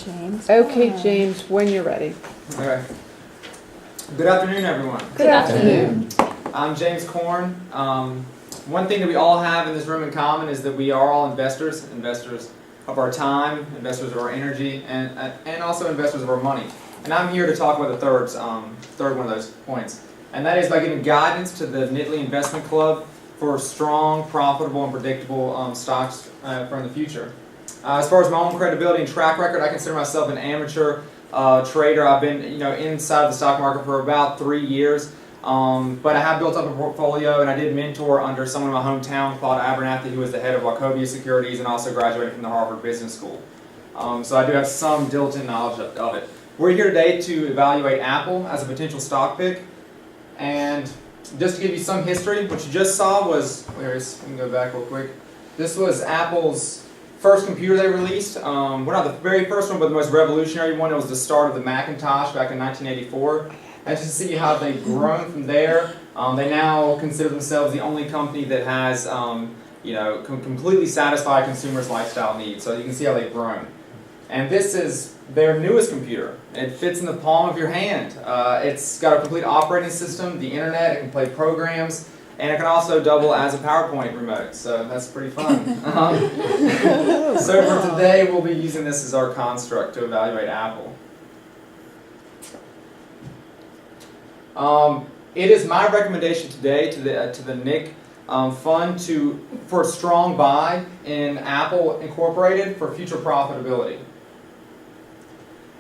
James. Okay, Corne. James, when you're ready. Okay. Good afternoon, everyone. Good afternoon. I'm James Corne. One thing that we all have in this room in common is that we are all investors of our time, investors of our energy, and also investors of our money. And I'm here to talk about the third one of those points. And that is by giving guidance to the Nitley Investment Club for strong, profitable, and predictable stocks for the future. As far as my own credibility and track record, I consider myself an amateur trader. I've been inside the stock market for about 3 years, but I have built up a portfolio, and I did mentor under someone in my hometown, Claude Abernathy, who was the head of Wachovia Securities and also graduated from the Harvard Business School. So I do have some diligent knowledge of it. We're here today to evaluate Apple as a potential stock pick, and just to give you some history, what you just saw was, we can go back real quick. This was Apple's first computer they released. Well, not the very first one, but the most revolutionary one. It was the start of the Macintosh back in 1984. And just to see how they've grown from there, they now consider themselves the only company that has, completely satisfied consumers' lifestyle needs. So you can see how they've grown. And this is their newest computer. It fits in the palm of your hand. It's got a complete operating system, the internet, it can play programs, and it can also double as a PowerPoint remote, so that's pretty fun. So for today, we'll be using this as our construct to evaluate Apple. It is my recommendation today to the NIC fund for a strong buy in Apple Incorporated for future profitability.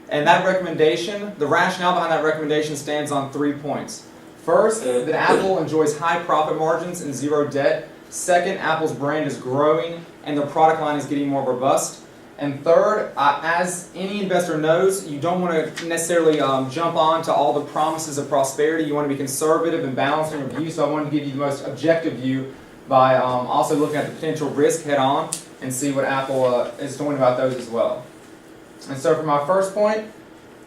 And that recommendation, the rationale behind that recommendation stands on 3 points. First, that Apple enjoys high profit margins and zero debt. Second, Apple's brand is growing and their product line is getting more robust. And third, as any investor knows, you don't want to necessarily jump on to all the promises of prosperity. You want to be conservative and balanced in your view, so I wanted to give you the most objective view by also looking at the potential risk head on and see what Apple is doing about those as well. And so for my first point,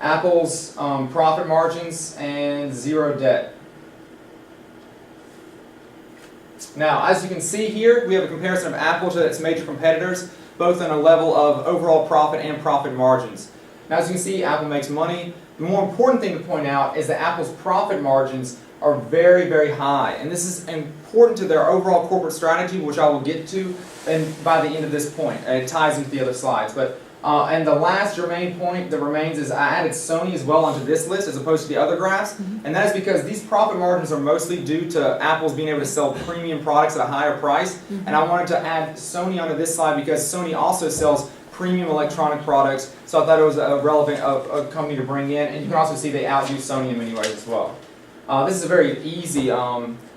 Apple's profit margins and zero debt. Now, as you can see here, we have a comparison of Apple to its major competitors, both on a level of overall profit and profit margins. Now, as you can see, Apple makes money. The more important thing to point out is that Apple's profit margins are very, very high. And this is important to their overall corporate strategy, which I will get to by the end of this point. It ties into the other slides. And the last germane point that remains is I added Sony as well onto this list as opposed to the other graphs. And that is because these profit margins are mostly due to Apple's being able to sell premium products at a higher price. And I wanted to add Sony onto this slide because Sony also sells premium electronic products. So I thought it was a relevant company to bring in. And you can also see they outdo Sony in many ways as well. This is a very easy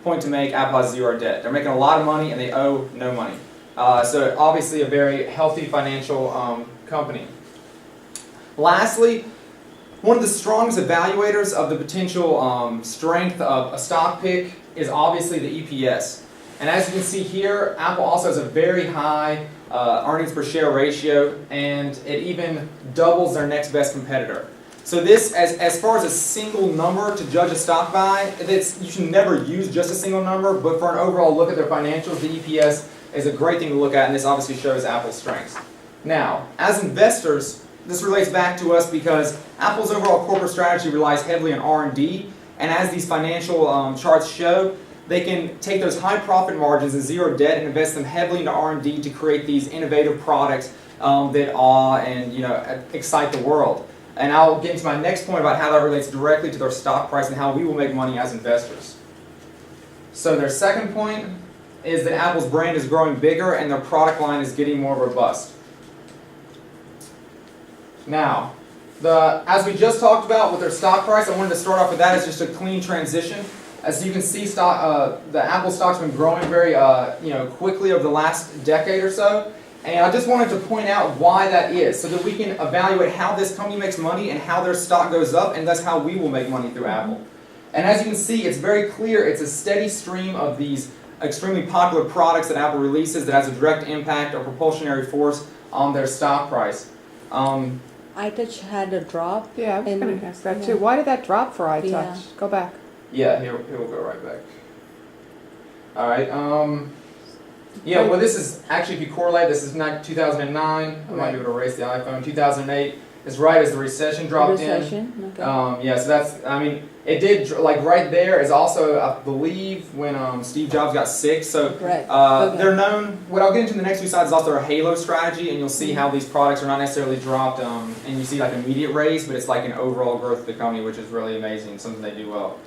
point to make. Apple has zero debt. They're making a lot of money and they owe no money. So obviously a very healthy financial company. Lastly, one of the strongest evaluators of the potential strength of a stock pick is obviously the EPS. And as you can see here, Apple also has a very high earnings per share ratio, and it even doubles their next best competitor. So this, as far as a single number to judge a stock buy, you should never use just a single number, but for an overall look at their financials, the EPS is a great thing to look at, and this obviously shows Apple's strengths. Now, as investors, this relates back to us because Apple's overall corporate strategy relies heavily on R&D, and as these financial charts show, they can take those high profit margins and zero debt and invest them heavily into R&D to create these innovative products that awe and excite the world. And I'll get into my next point about how that relates directly to their stock price and how we will make money as investors. So their second point is that Apple's brand is growing bigger and their product line is getting more robust. Now, as we just talked about with their stock price, I wanted to start off with that as just a clean transition. As you can see, the Apple stock's been growing very quickly over the last decade or so. And I just wanted to point out why that is so that we can evaluate how this company makes money and how their stock goes up, and thus how we will make money through Apple. And as you can see, it's very clear it's a steady stream of these extremely popular products that Apple releases that has a direct impact or propulsionary force on their stock price. iTouch had a drop. Yeah, I was going to ask that too. Why did that drop for iTouch? Yeah. Go back. Yeah, here we'll go right back. All right. Well, this is actually, if you correlate, this is 2009. I might be able to erase the iPhone. 2008. is right as the recession dropped Recession, in. okay. Yeah, so that's, I mean, it did, like right there is also, I believe, when Steve Jobs got sick. So Right. Okay. they're known, what I'll get into in the next few slides is also a halo strategy, and you'll see how these products are not necessarily dropped, and you see like immediate raise, but it's like an overall growth of the company, which is really amazing, something they do well.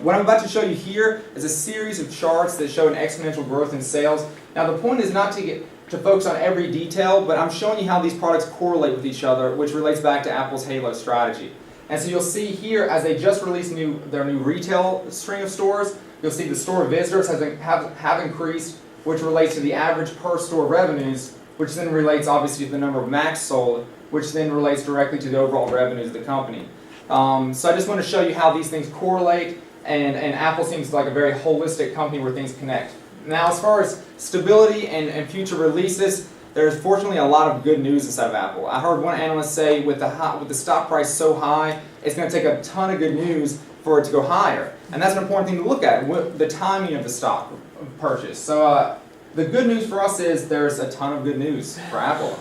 What I'm about to show you here is a series of charts that show an exponential growth in sales. Now the point is not to focus on every detail, but I'm showing you how these products correlate with each other, which relates back to Apple's halo strategy. And so you'll see here, as they just released their new retail string of stores, you'll see the store visitors have increased, which relates to the average per store revenues, which then relates obviously to the number of Macs sold, which then relates directly to the overall revenues of the company. So I just want to show you how these things correlate, and Apple seems like a very holistic company where things connect. Now, as far as stability and future releases, there's fortunately a lot of good news inside of Apple. I heard one analyst say with the stock price so high, it's going to take a ton of good news for it to go higher. And that's an important thing to look at, the timing of the stock purchase. So the good news for us is there's a ton of good news for Apple.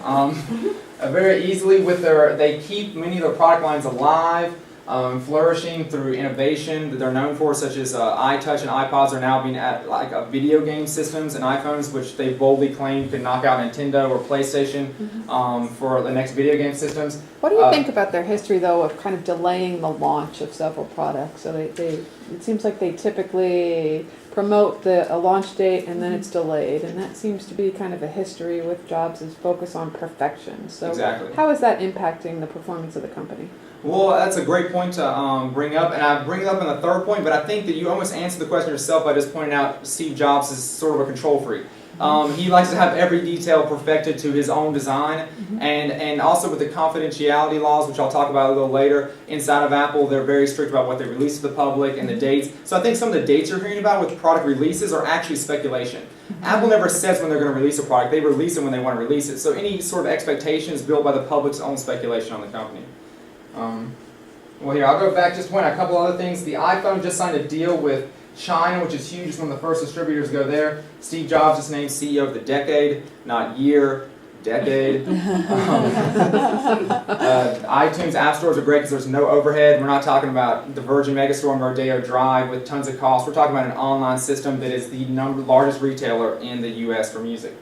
Very easily they keep many of their product lines alive, flourishing through innovation that they're known for, such as iTouch and iPods are now being at like video game systems and iPhones, which they boldly claim could knock out Nintendo or PlayStation for the next video game systems. What do you think about their history, though, of kind of delaying the launch of several products? So it seems like they typically promote a launch date and then it's delayed, and that seems to be kind of a history with Jobs' focus on perfection. So exactly. How is that impacting the performance of the company? Well, that's a great point to bring up, and I bring it up in the third point, but I think that you almost answered the question yourself by just pointing out Steve Jobs is sort of a control freak. He likes to have every detail perfected to his own design, and also with the confidentiality laws, which I'll talk about a little later, inside of Apple, they're very strict about what they release to the public and the dates. So I think some of the dates you're hearing about with product releases are actually speculation. Apple never says when they're going to release a product. They release it when they want to release it. So any sort of expectation is built by the public's own speculation on the company. Well, here, I'll go back just to point out a couple other things. The iPhone just signed a deal with China, which is huge. It's one of the first distributors to go there. Steve Jobs is named CEO of the decade, not year, decade. iTunes App Stores are great because there's no overhead. We're not talking about the Virgin Megastore on Rodeo Drive with tons of costs. We're talking about an online system that is the largest retailer in the U.S. for music.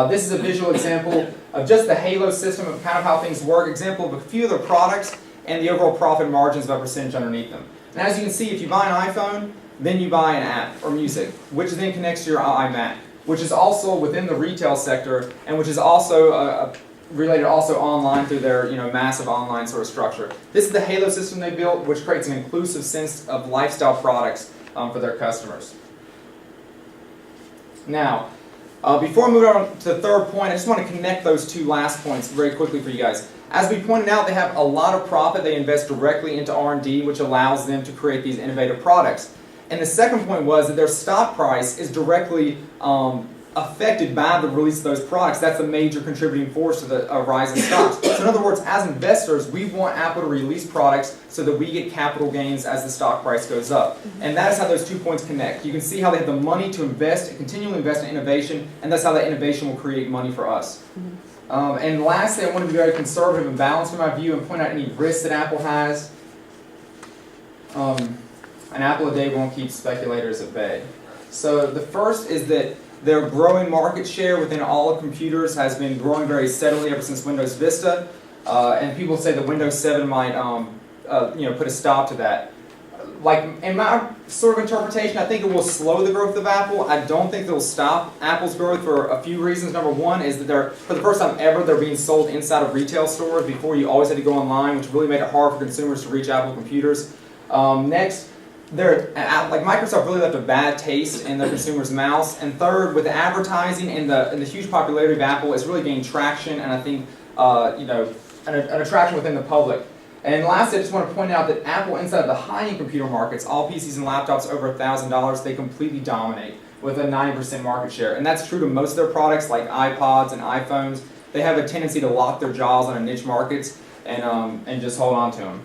This is a visual example of just the Halo system of kind of how things work. Example of a few of their products and the overall profit margins by percentage underneath them. And as you can see, if you buy an iPhone, then you buy an app or music, which then connects to your iMac, which is also within the retail sector and which is also related also online through their massive online sort of structure. This is the Halo system they built, which creates an inclusive sense of lifestyle products for their customers. Now, before I move on to the third point, I just want to connect those two last points very quickly for you guys. As we pointed out, they have a lot of profit. They invest directly into R&D, which allows them to create these innovative products. And the second point was that their stock price is directly affected by the release of those products. That's a major contributing force to the rise in stocks. So in other words, as investors, we want Apple to release products so that we get capital gains as the stock price goes up. And that is how those 2 points connect. You can see how they have the money to invest and continually invest in innovation, and that's how that innovation will create money for us. And lastly, I want to be very conservative and balanced in my view and point out any risks that Apple has. An apple a day won't keep speculators at bay. So the first is that their growing market share within all of computers has been growing very steadily ever since Windows Vista, and people say that Windows 7 might put a stop to that. Like, in my sort of interpretation, I think it will slow the growth of Apple. I don't think it will stop Apple's growth for a few reasons. Number one is that for the first time ever, they're being sold inside of retail stores. Before, you always had to go online, which really made it hard for consumers to reach Apple computers. Next, like Microsoft really left a bad taste in the consumer's mouths. And third, with the advertising and the huge popularity of Apple, it's really gained traction, and I think an attraction within the public. And lastly, I just want to point out that Apple, inside of the high-end computer markets, all PCs and laptops over $1,000, they completely dominate with a 90% market share. And that's true to most of their products, like iPods and iPhones. They have a tendency to lock their jaws on a niche markets and just hold on to them.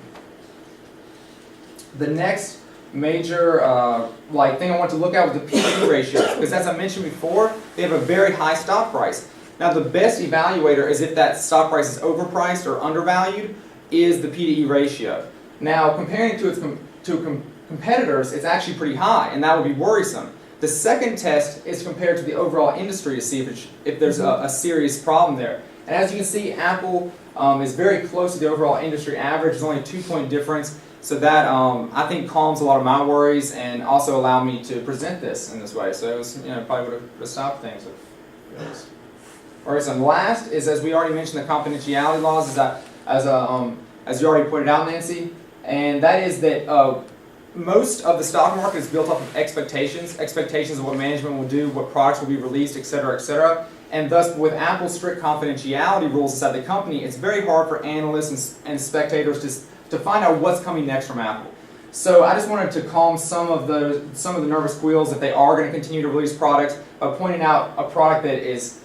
The next major thing I want to look at was the P/E ratio, because as I mentioned before, they have a very high stock price. Now the best evaluator is if that stock price is overpriced or undervalued, is the P/E ratio. Now comparing it to competitors, it's actually pretty high, and that would be worrisome. The second test is compared to the overall industry to see if there's a serious problem there. And as you can see, Apple is very close to the overall industry average. There's only a 2-point difference. So that, I think, calms a lot of my worries and also allowed me to present this in this way. So it was, probably would have stopped things. Alright, and last is, as we already mentioned, the confidentiality laws, as you already pointed out, Nancy, and that is that most of the stock market is built up of expectations of what management will do, what products will be released, etc., etc. And thus, with Apple's strict confidentiality rules inside the company, it's very hard for analysts and spectators to find out what's coming next from Apple. So I just wanted to calm some of the nervous squeals that they are going to continue to release products by pointing out a product that is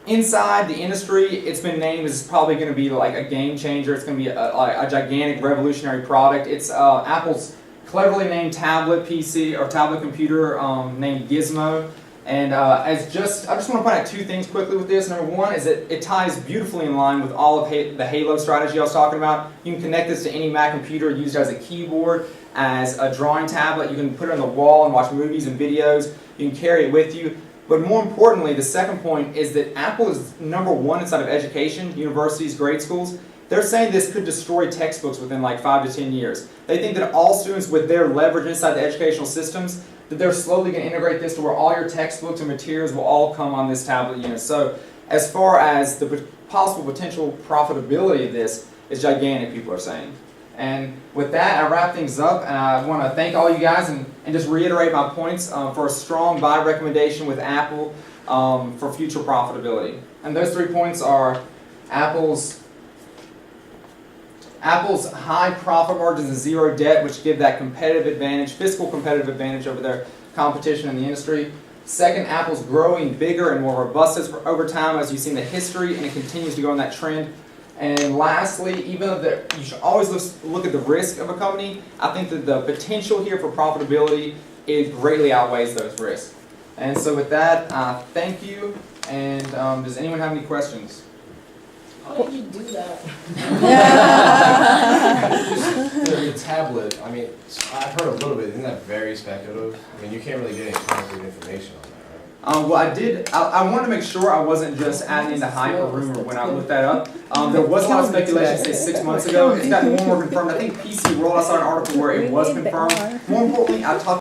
inside the industry. It's been named as probably going to be like a game changer. It's going to be a gigantic revolutionary product. It's Apple's cleverly named tablet PC or tablet computer named Gizmo. And I just want to point out 2 things quickly with this. Number one is that it ties beautifully in line with all of the Halo strategy I was talking about. You can connect this to any Mac computer, used as a keyboard, as a drawing tablet. You can put it on the wall and watch movies and videos. You can carry it with you. But more importantly, the second point is that Apple is #1 inside of education, universities, grade schools. They're saying this could destroy textbooks within like 5 to 10 years. They think that all students, with their leverage inside the educational systems, that they're slowly going to integrate this to where all your textbooks and materials will all come on this tablet unit. So as far as the possible potential profitability of this is gigantic, people are saying. And with that, I wrap things up, and I want to thank all you guys and just reiterate my points for a strong buy recommendation with Apple for future profitability. And those 3 points are Apple's high profit margins and zero debt, which give that competitive advantage, fiscal competitive advantage over their competition in the industry. Second, Apple's growing bigger and more robust over time, as you've seen the history, and it continues to go on that trend. And lastly, even though you should always look at the risk of a company, I think that the potential here for profitability greatly outweighs those risks. And so with that, thank you. And does anyone have any questions? How did you do that? The tablet, I mean, I've heard a little bit. Isn't that very speculative? I mean, you can't really get any concrete information on that, right? Well, I wanted to make sure I wasn't just adding into hype or rumor when I looked that up. There was a lot of speculation, say 6 months ago. It's gotten more confirmed. I think PC World, I saw an article where it was confirmed. More importantly, I talked